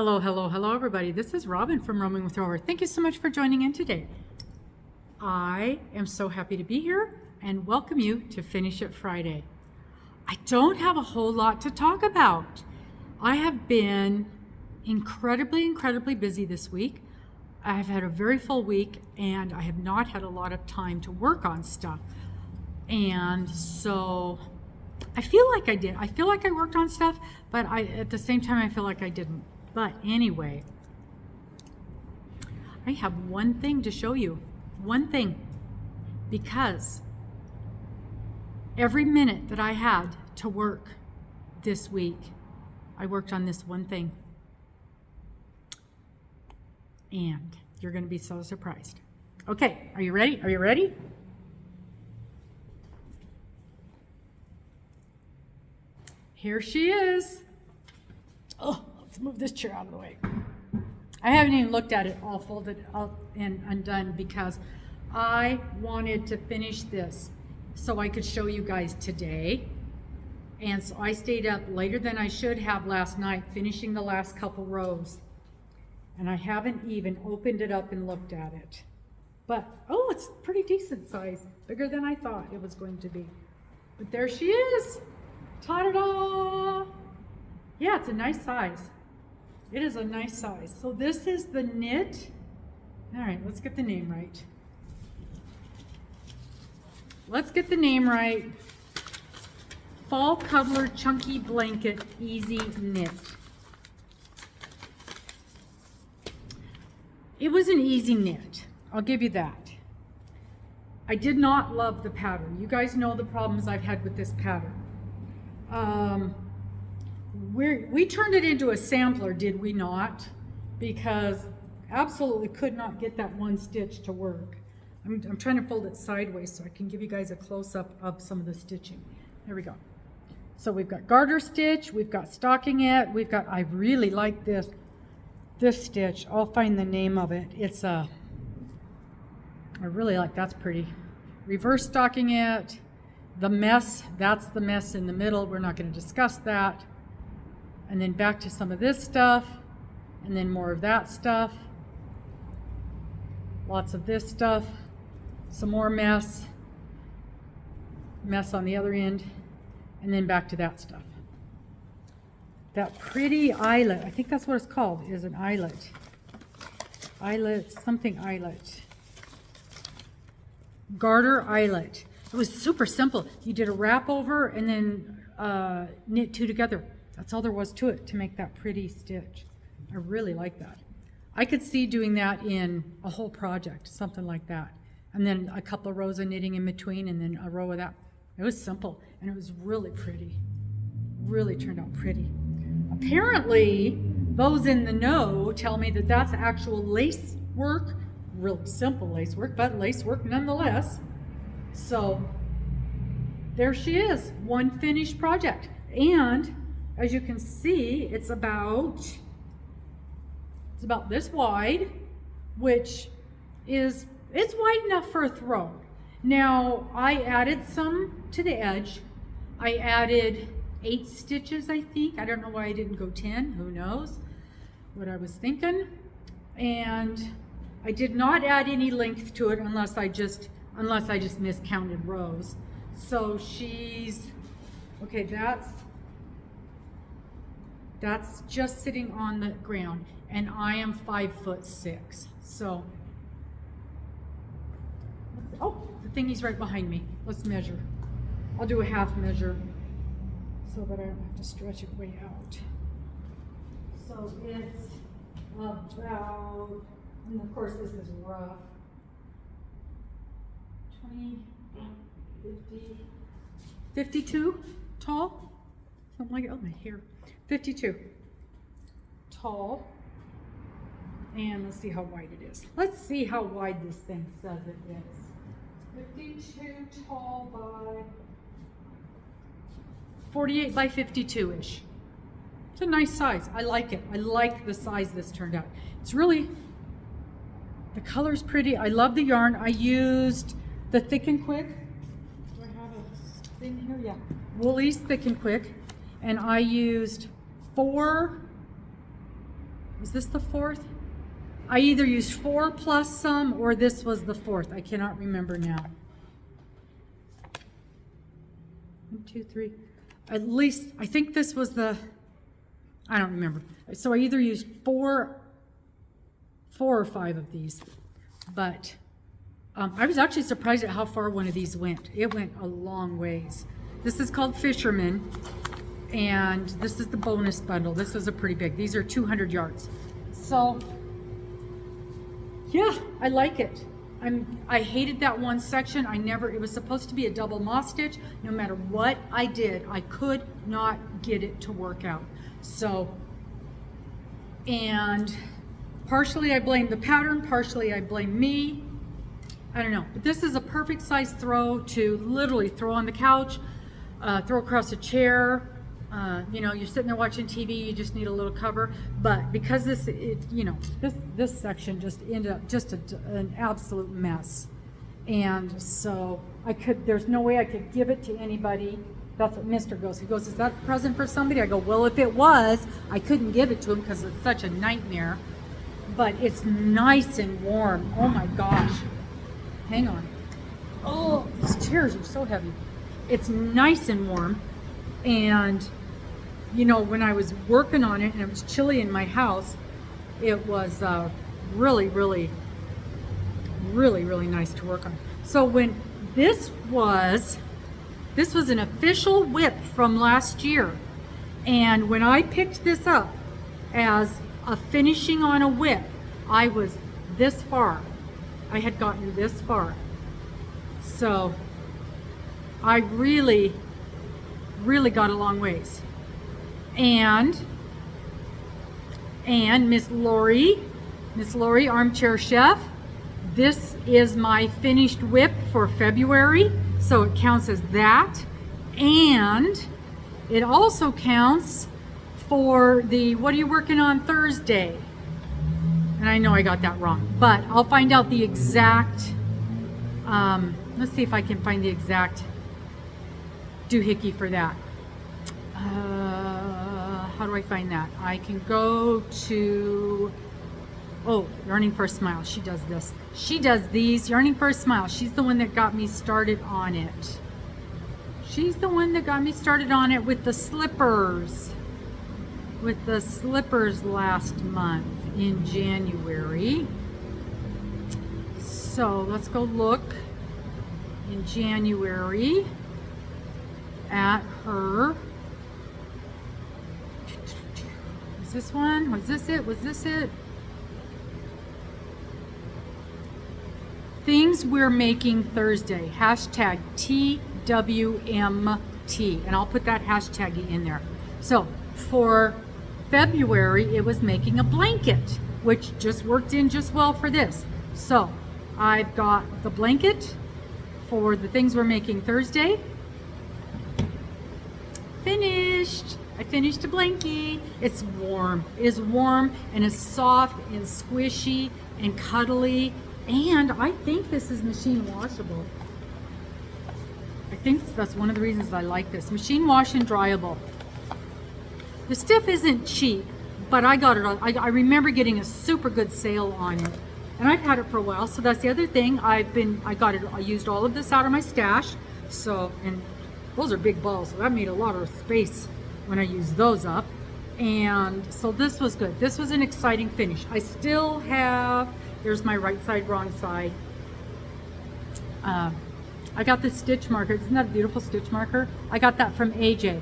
Hello, everybody. This is Robin from Roaming with Rover. Thank you so much for joining in today. I am so happy to be here and welcome you to Finish It Friday. I don't have a whole lot to talk about. I have been incredibly busy this week. I have had a very full week and I have not had a lot of time to work on stuff. And so I feel like I did. I feel like I worked on stuff, but at the same time, I feel like I didn't. But anyway, I have one thing to show you. One thing. Because every minute that I had to work this week, I worked on this one thing. And you're going to be so surprised. Okay, are you ready? Are you ready? Here she is. Oh, let's move this chair out of the way. I haven't even looked at it all folded up and undone because I wanted to finish this so I could show you guys today. And so I stayed up later than I should have last night, finishing the last couple rows. And I haven't even opened it up and looked at it. But, oh, it's pretty decent size. Bigger than I thought it was going to be. But there she is. Ta-da-da! Yeah, it's a nice size. It is a nice size. So this is the knit. All right, let's get the name right. Let's get the name right. Fall Cuddler Chunky Blanket Easy Knit. It was an easy knit. I'll give you that. I did not love the pattern. You guys know the problems I've had with this pattern. We turned it into a sampler, did we not? Because absolutely could not get that one stitch to work. I'm trying to fold it sideways so I can give you guys a close-up of some of the stitching. There we go. So we've got garter stitch, we've got stockingette, we've got, I really like this stitch. I'll find the name of it. It's I really like, that's pretty. Reverse stockingette. The mess, that's the mess in the middle. We're not going to discuss that. And then back to some of this stuff, and then more of that stuff. Lots of this stuff. Some more mess. Mess on the other end. And then back to that stuff. That pretty eyelet, I think that's what it's called, is an eyelet. Eyelet, something eyelet. Garter eyelet. It was super simple. You did a wrap over and then knit two together. That's all there was to it to make that pretty stitch. I really like that. I could see doing that in a whole project, something like that. And then a couple of rows of knitting in between and then a row of that. It was simple and it was really pretty. Really turned out pretty. Apparently, those in the know tell me that that's actual lace work. Really simple lace work, but lace work nonetheless. So there she is, one finished project. And as you can see, it's about this wide, which is, it's wide enough for a throw. Now I added some to the edge. I added 8 stitches, I think. I don't know why I didn't go 10, who knows what I was thinking. And I did not add any length to it unless I just miscounted rows. So she's, okay, that's just sitting on the ground, and I am 5'6". So, oh, the thingy's right behind me. Let's measure. I'll do a half measure so that I don't have to stretch it way out. So it's about, and of course this is rough, 20, 50, 52 tall, something like, oh my hair, 52 tall, and let's see how wide it is. Let's see how wide this thing says it is. 52 tall by 48 by 52-ish. It's a nice size. I like it. I like the size this turned out. It's really, the color's pretty. I love the yarn. I used the Thick and Quick. Do I have a thing here? Yeah. Woolies Thick and Quick. And I used 4 is this the fourth? I either used 4 plus some or this was the fourth. I cannot remember now. 1, 2, 3. At least, I think this was the, I don't remember. So I either used 4 or 5 of these. But I was actually surprised at how far one of these went. It went a long ways. This is called Fisherman. And this is the bonus bundle. This is a pretty big. These are 200 yards. So, yeah, I like it. I hated that one section. It was supposed to be a double moss stitch. No matter what I did, I could not get it to work out. So, and partially I blame the pattern, partially I blame me. I don't know, but this is a perfect size throw to literally throw on the couch, throw across a chair. You know, you're sitting there watching TV, you just need a little cover. But because this section just ended up just an absolute mess. And so there's no way I could give it to anybody. That's what Mr. goes. He goes, is that a present for somebody? I go, well, if it was, I couldn't give it to him because it's such a nightmare. But it's nice and warm. Oh my gosh. Hang on. Oh, these chairs are so heavy. It's nice and warm. And you know, when I was working on it and it was chilly in my house, it was really, really, really, really nice to work on. So when this was an official whip from last year. And when I picked this up as a finishing on a whip, I was this far. I had gotten this far. So I really, really got a long ways. And Miss Lori, Armchair Chef, this is my finished whip for February, so it counts as that. And it also counts for the, what are you working on Thursday? And I know I got that wrong, but I'll find out the exact, let's see if I can find the exact doohickey for that. How do I find that? I can go to, oh, Yarning for a Smile. She does this. She does these. Yarning for a Smile. She's the one that got me started on it. She's the one that got me started on it with the slippers. With the slippers last month in January. So let's go look in January at her. Was this one? Was this it? Was this it? Things we're making Thursday. Hashtag TWMT. And I'll put that hashtag in there. So for February, it was making a blanket, which just worked in just well for this. So I've got the blanket for the things we're making Thursday. Finished. I finished a blankie. It's warm. It is warm and it's soft and squishy and cuddly. And I think this is machine washable. I think that's one of the reasons I like this. Machine wash and dryable. The stuff isn't cheap, but I got it on. I remember getting a super good sale on it. And I've had it for a while, so that's the other thing. I used all of this out of my stash. So, and those are big balls, so that made a lot of space when I used those up. And so this was good. This was an exciting finish. I still have, there's my right side, wrong side. I got this stitch marker. Isn't that a beautiful stitch marker? I got that from AJ.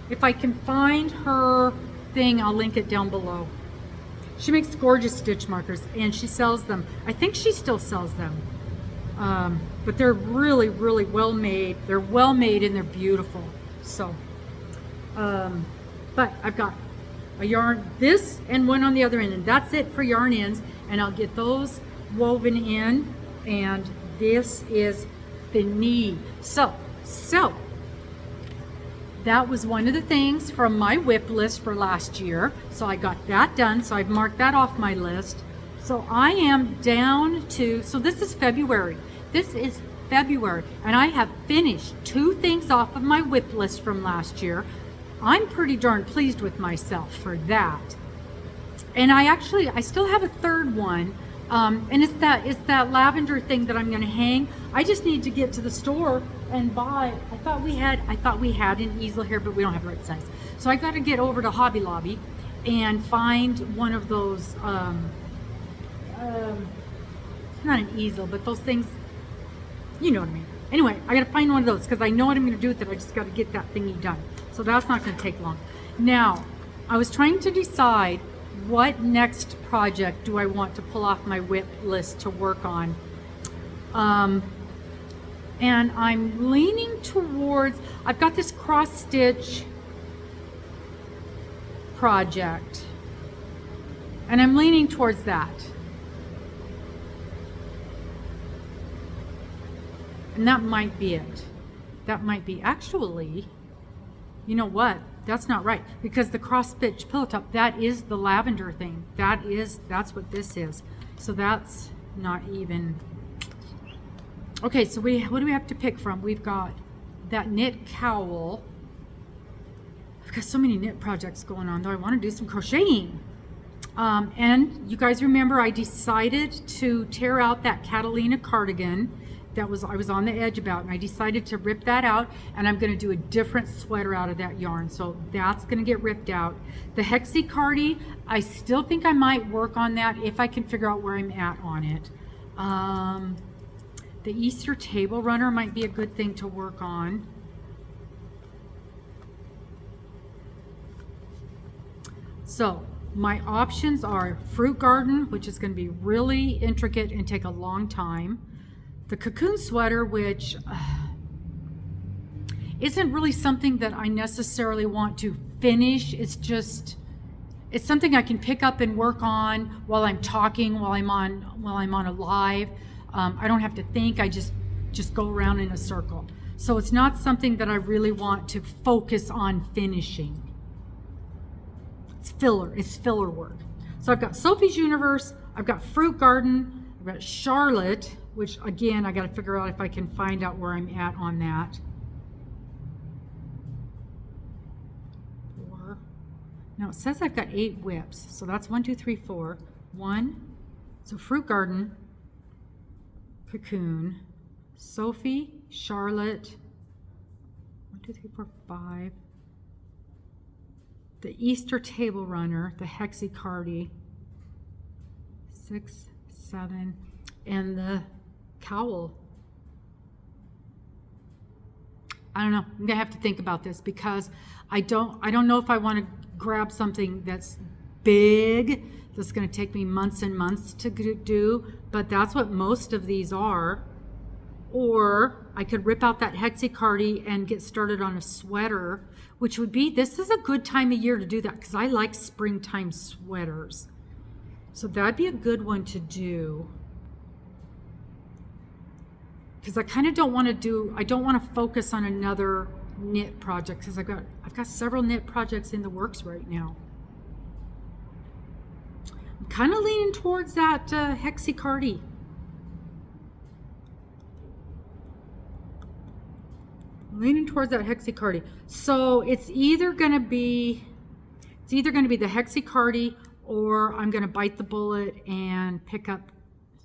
If I can find her thing, I'll link it down below. She makes gorgeous stitch markers and she sells them. I think she still sells them. But they're really, really well made. They're well made and they're beautiful. So, but I've got a yarn, this and one on the other end, and that's it for yarn ends. And I'll get those woven in, and this is fini. So that was one of the things from my whip list for last year. So I got that done. So I've marked that off my list. So I am down to, so this is February. This is February, and I have finished 2 things off of my whip list from last year. I'm pretty darn pleased with myself for that. And I still have a third one. And it's that lavender thing that I'm going to hang. I just need to get to the store and buy. I thought we had an easel here, but we don't have the right size. So I got to get over to Hobby Lobby and find one of those. It's not an easel, but those things, you know what I mean. Anyway, I got to find one of those because I know what I'm going to do with it. I just got to get that thingy done. So that's not going to take long. Now, I was trying to decide what next project do I want to pull off my WIP list to work on. And I'm leaning towards, I've got this cross stitch project, and I'm leaning towards that. And that might be it. That might be, actually, you know what? That's not right, because the cross stitch pillow top, that is the lavender thing. That's what this is. So that's not even. Okay, so what do we have to pick from? We've got that knit cowl. I've got so many knit projects going on, though. I want to do some crocheting. And you guys remember I decided to tear out that Catalina cardigan that I was on the edge about, and I decided to rip that out, and I'm going to do a different sweater out of that yarn. So that's going to get ripped out. The Hexicardi, I still think I might work on that if I can figure out where I'm at on it. The Easter table runner might be a good thing to work on. So my options are Fruit Garden, which is going to be really intricate and take a long time. The cocoon sweater, which isn't really something that I necessarily want to finish. It's something I can pick up and work on while I'm talking, while I'm on a live. I don't have to think. I just go around in a circle. So it's not something that I really want to focus on finishing. It's filler. It's filler work. So I've got Sophie's Universe. I've got Fruit Garden. I've got Charlotte, which again, I got to figure out if I can find out where I'm at on that. Now it says I've got 8 whips. So that's 1, 2, 3, 4. 1. So Fruit Garden, Cocoon, Sophie, Charlotte, 1, 2, 3, 4, 5. The Easter Table Runner, the Hexicardi, 6, 7, and the cowl. I don't know. I'm gonna have to think about this because I don't know if I want to grab something that's big, that's gonna take me months and months to do, but that's what most of these are. Or I could rip out that Hexicardi and get started on a sweater, which would be, this is a good time of year to do that because I like springtime sweaters. So that'd be a good one to do. Because I kind of don't want to focus on another knit project because I've got several knit projects in the works right now. I'm kind of leaning towards that Hexicardi. Leaning towards that Hexicardi. So it's either going to be the Hexicardi, or I'm going to bite the bullet and pick up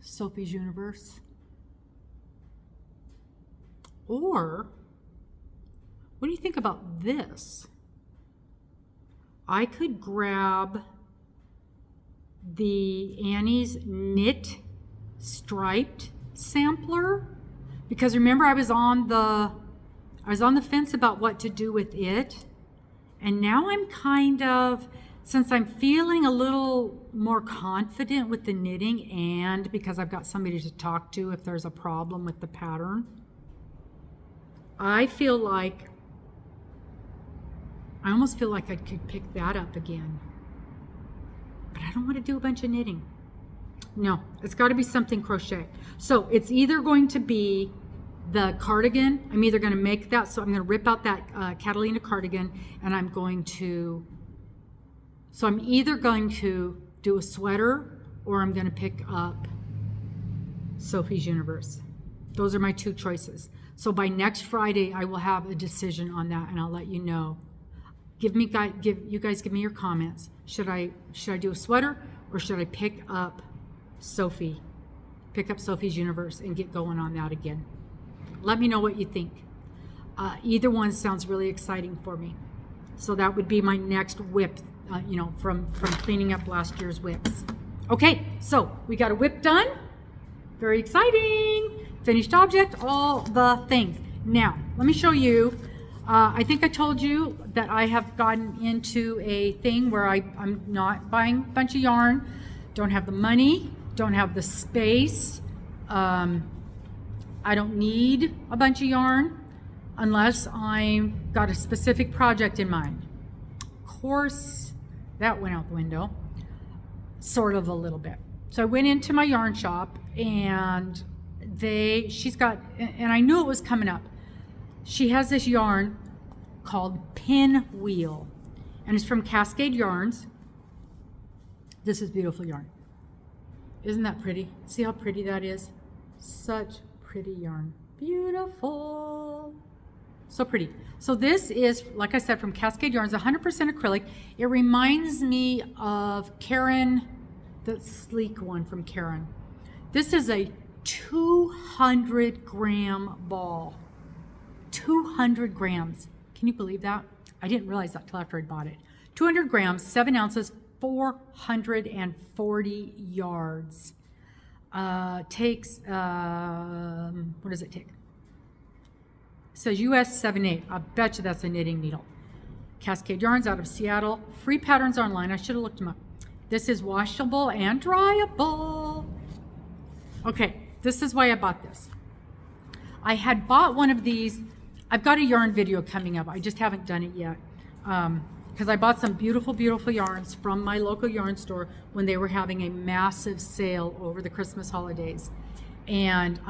Sophie's Universe. Or what do you think about this? I could grab the Annie's Knit Striped sampler, because remember I was on the fence about what to do with it, and now I'm kind of, since I'm feeling a little more confident with the knitting, and because I've got somebody to talk to if there's a problem with the pattern, I almost feel like I could pick that up again. But I don't want to do a bunch of knitting. No, it's got to be something crochet. So it's either going to be the cardigan. I'm either going to make that, so I'm going to rip out that Catalina cardigan, and I'm either going to do a sweater, or I'm going to pick up Sophie's Universe. Those are my 2 choices. So by next Friday, I will have a decision on that, and I'll let you know. Give me your comments. Should I do a sweater, or should I pick up Sophie's Universe and get going on that again? Let me know what you think. Either one sounds really exciting for me. So that would be my next whip, from cleaning up last year's whips. Okay, so we got a whip done. Very exciting. Finished object, all the things. Now, let me show you. I think I told you that I have gotten into a thing where I'm not buying a bunch of yarn, don't have the money, don't have the space. I don't need a bunch of yarn unless I've got a specific project in mind. Of course, that went out the window, sort of a little bit. So I went into my yarn shop, and she's got, and I knew it was coming up. She has this yarn called Pinwheel, and it's from Cascade Yarns. This is beautiful yarn. Isn't that pretty? See how pretty that is? Such pretty yarn. Beautiful. So pretty. So this is, like I said, from Cascade Yarns, 100% acrylic. It reminds me of Karen, the sleek one from Karen. This is a 200 gram ball. 200 grams. Can you believe that? I didn't realize that till after I bought it. 200 grams, 7 ounces, 440 yards. Takes, what does it take? It says US 7/8. I bet you that's a knitting needle. Cascade Yarns out of Seattle. Free patterns online. I should have looked them up. This is washable and dryable. Okay, this is why I bought this. I had bought one of these. I've got a yarn video coming up. I just haven't done it yet. Because I bought some beautiful, beautiful yarns from my local yarn store when they were having a massive sale over the Christmas holidays. And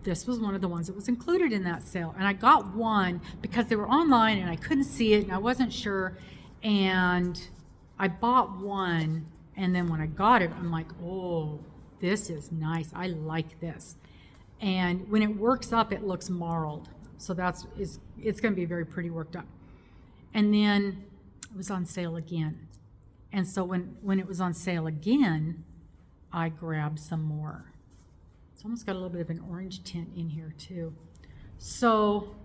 this was one of the ones that was included in that sale. And I got one because they were online and I couldn't see it and I wasn't sure. And I bought one, and then when I got it, I'm like, oh, this is nice. I like this. And when it works up, it looks marled. So it's going to be very pretty worked up. And then it was on sale again. And so when it was on sale again, I grabbed some more. It's almost got a little bit of an orange tint in here too. So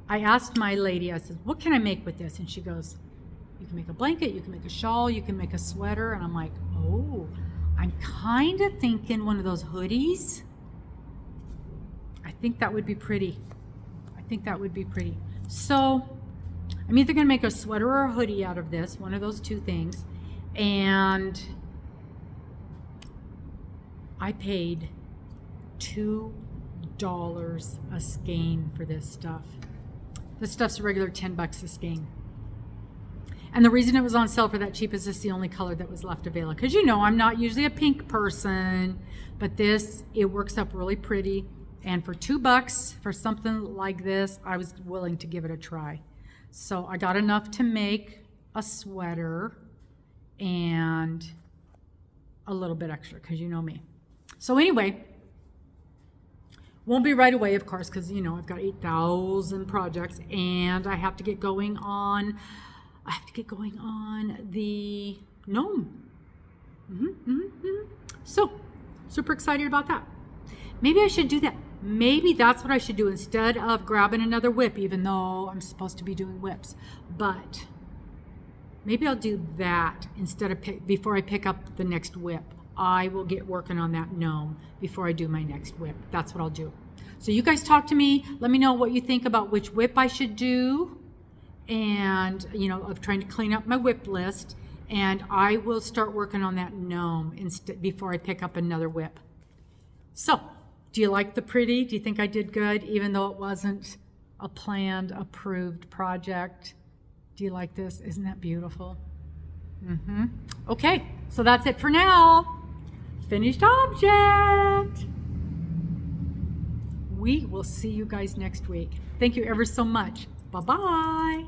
I asked my lady, I said, what can I make with this? And she goes, you can make a blanket, you can make a shawl, you can make a sweater. And I'm like, oh, I'm kind of thinking one of those hoodies. I think that would be pretty. So I'm either going to make a sweater or a hoodie out of this, one of those two things. And I paid $2 a skein for this stuff. This stuff's a regular $10 a skein. And the reason it was on sale for that cheap is it's the only color that was left available. Because I'm not usually a pink person, but it works up really pretty. And for $2 for something like this, I was willing to give it a try. So I got enough to make a sweater and a little bit extra, because you know me. So anyway, won't be right away, of course, because I've got 8,000 projects and I have to get going on the gnome. So super excited about that. Maybe I should do that. Maybe that's what I should do instead of grabbing another whip, even though I'm supposed to be doing whips. But maybe I'll do that instead of before I pick up the next whip. I will get working on that gnome before I do my next whip. That's what I'll do. So you guys talk to me. Let me know what you think about which whip I should do, and of trying to clean up my whip list. And I will start working on that gnome before I pick up another whip. So, do you like the pretty? Do you think I did good, even though it wasn't a planned, approved project? Do you like this? Isn't that beautiful? Okay, so that's it for now. Finished object. We will see you guys next week. Thank you ever so much. Bye-bye.